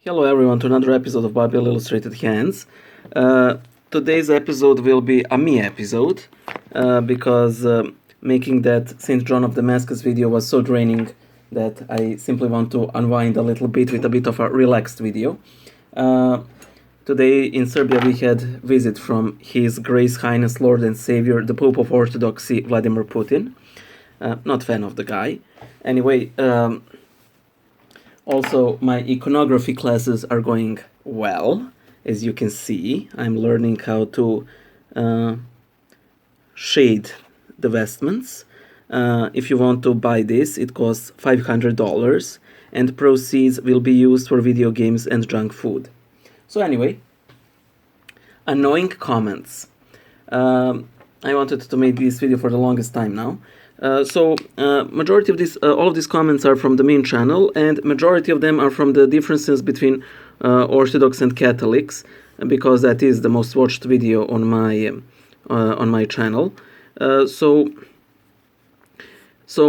Hello everyone to another episode of Bible Illustrated Hands. Today's episode will be a me episode because making that St. John of Damascus video was so draining that I simply want to unwind a little bit with a bit of a relaxed video. Today in Serbia we had visit from His Grace Highness Lord and Savior, the Pope of Orthodoxy, Vladimir Putin. Not fan of the guy. Anyway, also, my iconography classes are going well. As you can see, I'm learning how to shade the vestments. If you want to buy this, it costs $500 and proceeds will be used for video games and junk food. So anyway, annoying comments. I wanted to make this video for the longest time now. Majority of all of these comments are from the main channel, and majority of them are from the differences between Orthodox and Catholics, because that is the most watched video on my channel. So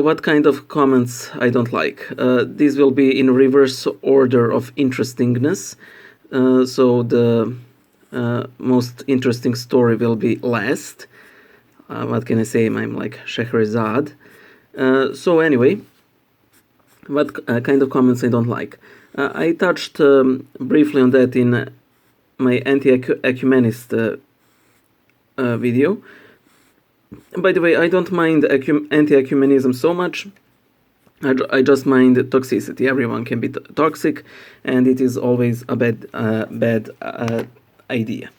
what kind of comments I don't like? These will be in reverse order of interestingness. So the most interesting story will be last. What can I say? I'm like Shahrazad. So anyway, what kind of comments I don't like? I touched briefly on that in my anti-ecumenist video. By the way, I don't mind anti-ecumenism so much. I just mind toxicity. Everyone can be toxic, and it is always a bad idea.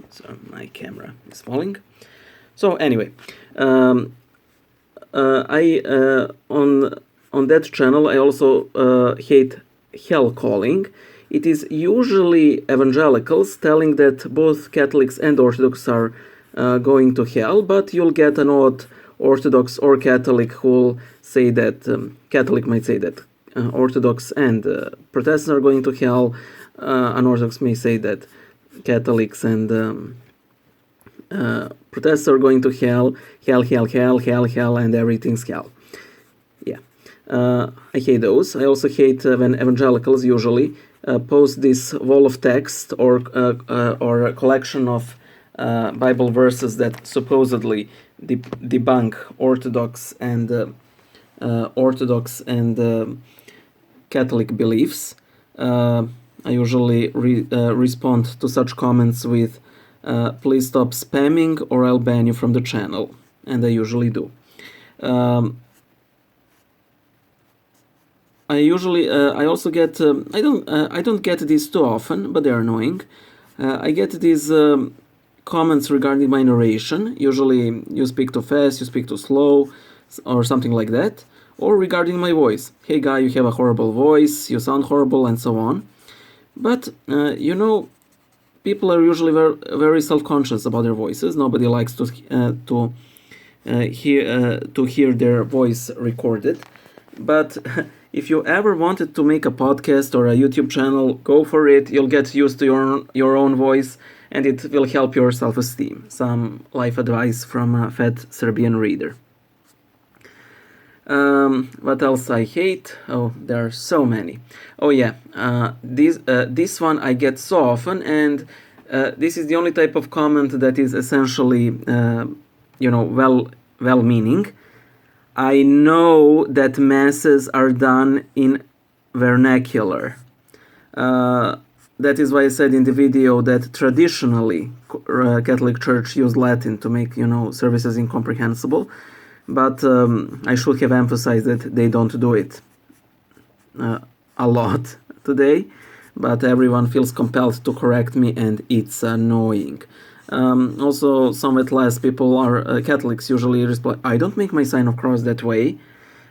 So my camera is falling. So anyway, I on that channel I also hate hell calling. It is usually evangelicals telling that both Catholics and Orthodox are going to hell, but you'll get an odd Orthodox or Catholic who will say that Catholic might say that Orthodox and Protestants are going to hell. An Orthodox may say that Catholics and Protestants are going to hell, and everything's hell. Yeah, I hate those. I also hate when evangelicals usually post this wall of text or a collection of Bible verses that supposedly debunk Orthodox and Catholic beliefs. I usually respond to such comments with please stop spamming or I'll ban you from the channel, and I usually do. I also get I don't get these too often, but they're annoying. I get these comments regarding my narration. Usually you speak too fast, you speak too slow, or something like that. Or regarding my voice. Hey guy, you have a horrible voice, you sound horrible, and so on. But people are usually very self-conscious about their voices. Nobody likes to hear their voice recorded. But if you ever wanted to make a podcast or a YouTube channel, go for it. You'll get used to your own voice, and it will help your self-esteem. Some life advice from a fat Serbian reader. What else I hate? Oh, there are so many. Oh yeah, this one I get so often, and this is the only type of comment that is essentially, well-meaning. I know that masses are done in vernacular. That is why I said in the video that traditionally Catholic Church used Latin to make services incomprehensible. But I should have emphasized that they don't do it a lot today, but everyone feels compelled to correct me, and it's annoying. Also, somewhat less people are Catholics usually reply, I don't make my sign of cross that way.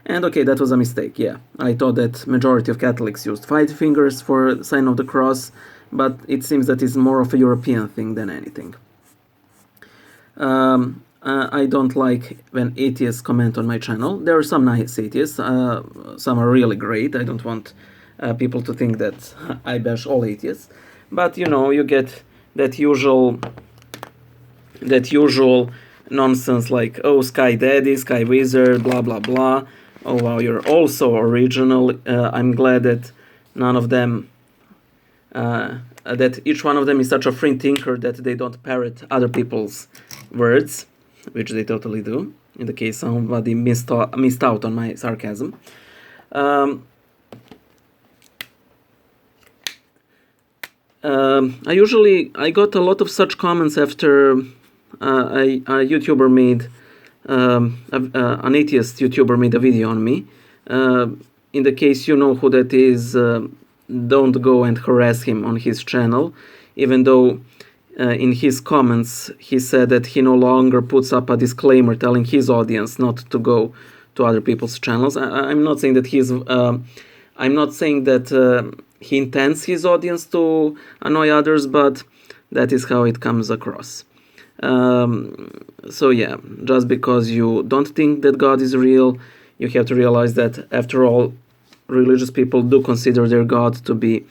And okay, that was a mistake, yeah. I thought that majority of Catholics used 5 fingers for the sign of the cross, but it seems that it's more of a European thing than anything. I don't like when atheists comment on my channel. There are some nice atheists, some are really great. I don't want people to think that I bash all atheists. But you get that usual nonsense like, oh, Sky Daddy, Sky Wizard, blah blah blah. Oh wow, you're also original. I'm glad that none of them that each one of them is such a free thinker that they don't parrot other people's words, which they totally do, in the case somebody missed out on my sarcasm. I got a lot of such comments after a YouTuber made, an atheist YouTuber made a video on me. In the case you know who that is, don't go and harass him on his channel, even though in his comments he said that he no longer puts up a disclaimer telling his audience not to go to other people's channels. I'm not saying that he intends his audience to annoy others, but that is how it comes across. So yeah, just because you don't think that God is real, you have to realize that after all, religious people do consider their God to be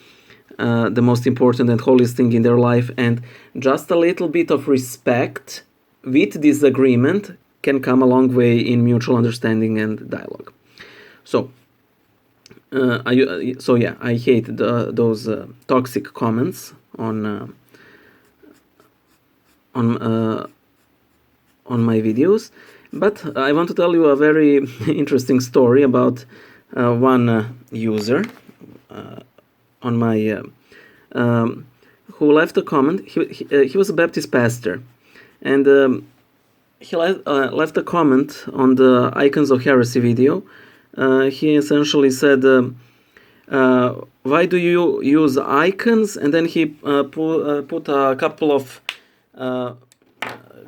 the most important and holiest thing in their life, and just a little bit of respect with disagreement can come a long way in mutual understanding and dialogue. So I hate those toxic comments on my videos, but I want to tell you a very interesting story about one user on my who left a comment. He was a Baptist pastor, and he left a comment on the Icons of Heresy video. He essentially said, why do you use icons? And then he put a couple of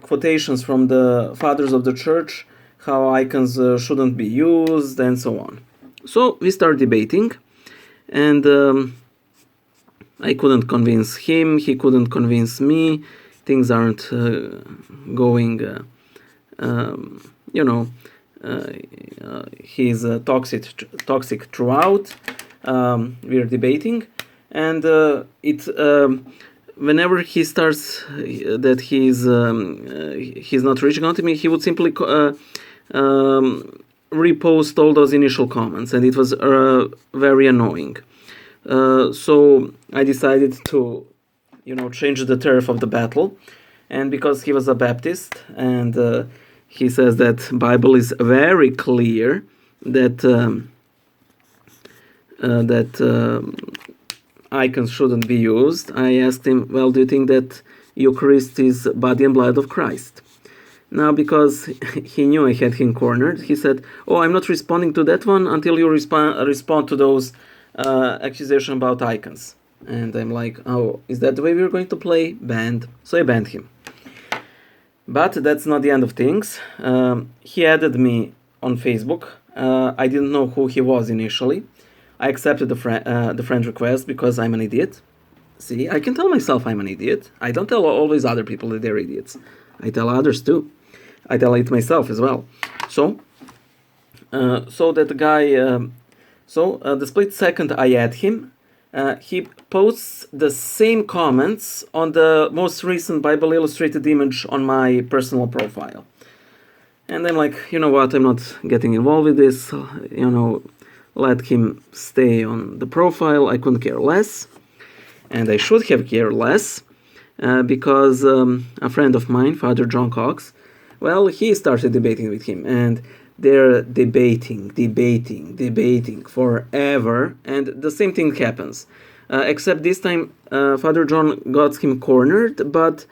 quotations from the fathers of the church, how icons shouldn't be used, and so on. So we started debating, and I couldn't convince him, he couldn't convince me. Things aren't going, he's toxic throughout. We're debating, and whenever he starts that he's not reaching out to me, he would simply repost all those initial comments, and it was very annoying. So I decided to, change the turf of the battle, and because he was a Baptist, and he says that Bible is very clear that icons shouldn't be used, I asked him, well, do you think that Eucharist is body and blood of Christ? Now, because he knew I had him cornered, he said, oh, I'm not responding to that one until you respond to those accusations about icons. And I'm like, oh, is that the way we're going to play? Banned. So I banned him. But that's not the end of things. He added me on Facebook. I didn't know who he was initially. I accepted the friend request because I'm an idiot. See, I can tell myself I'm an idiot. I don't tell always other people that they're idiots. I tell others too. I tell it myself as well. So that the guy... the split second I add him, he posts the same comments on the most recent Bible illustrated image on my personal profile. And I'm like, you know what, I'm not getting involved with this, let him stay on the profile. I couldn't care less, and I should have cared less, because a friend of mine, Father John Cox, well, he started debating with him, and they're debating forever, and the same thing happens. Except this time, Father John got him cornered, but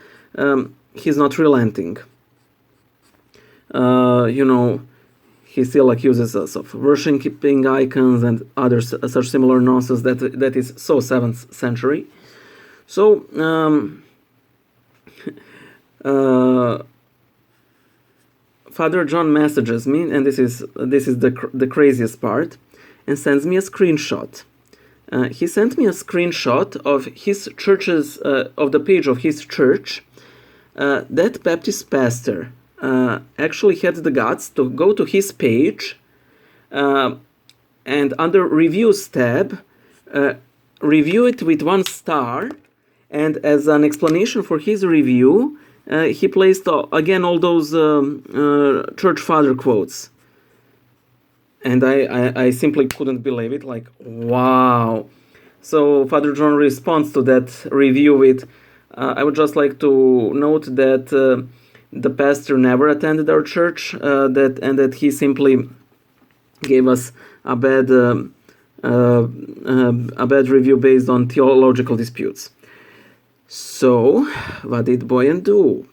he's not relenting. He still accuses us of worshipping icons and other such similar nonsense that is so 7th century. So, Father John messages me, and this is the craziest part, and sends me a screenshot. He sent me a screenshot of his church's of the page of his church. That Baptist pastor actually had the guts to go to his page, and under reviews tab, review it with 1 star, and as an explanation for his review, he placed again all those church father quotes, and I simply couldn't believe it. Like, wow, So Father John responds to that review with, I would just like to note that the pastor never attended our church, that he simply gave us a bad review based on theological disputes. So, what did Boyan do?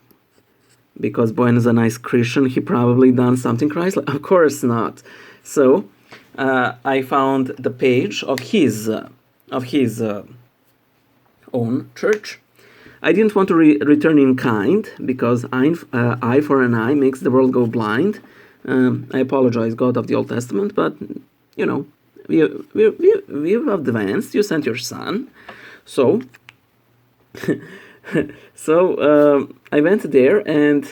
Because Boyan is a nice Christian, he probably done something Christ-like. Of course not. So, I found the page of his own church. I didn't want to return in kind, because eye for an eye makes the world go blind. I apologize, God of the Old Testament, but, you know, we've advanced. You sent your son. So, I went there, and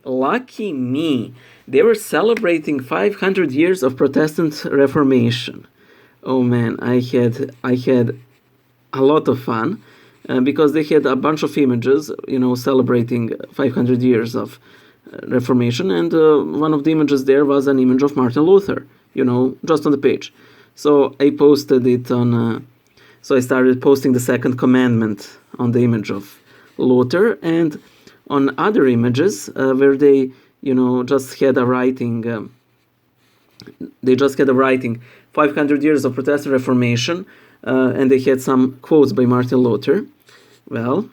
lucky me, they were celebrating 500 years of Protestant Reformation. Oh man, I had a lot of fun, because they had a bunch of images, celebrating 500 years of Reformation, and one of the images there was an image of Martin Luther, just on the page. So I posted it on. So I started posting the second commandment on the image of Luther, and on other images where they, just had a writing. They just had a writing, 500 years of Protestant Reformation, and they had some quotes by Martin Luther. Well,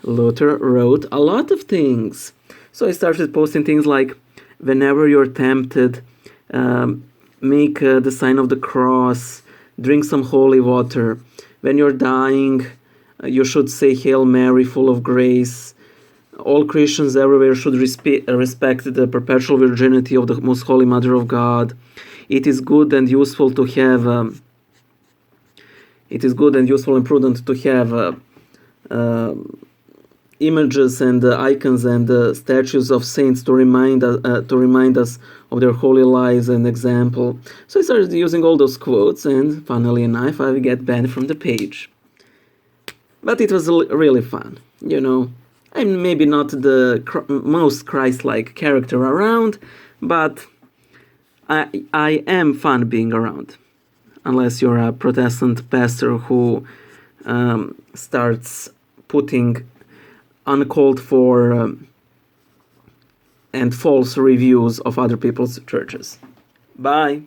Luther wrote a lot of things. So I started posting things like, whenever you're tempted, make the sign of the cross, drink some holy water. When you're dying, you should say, Hail Mary, full of grace. All Christians everywhere should respect the perpetual virginity of the Most Holy Mother of God. It is good and useful to have. It is good and useful and prudent to have images and icons and statues of saints to remind us of their holy lives and example. So I started using all those quotes, and funnily enough, I get banned from the page. But it was really fun, I'm maybe not the most Christ-like character around, but I am fun being around. Unless you're a Protestant pastor who starts putting uncalled for and false reviews of other people's churches. Bye.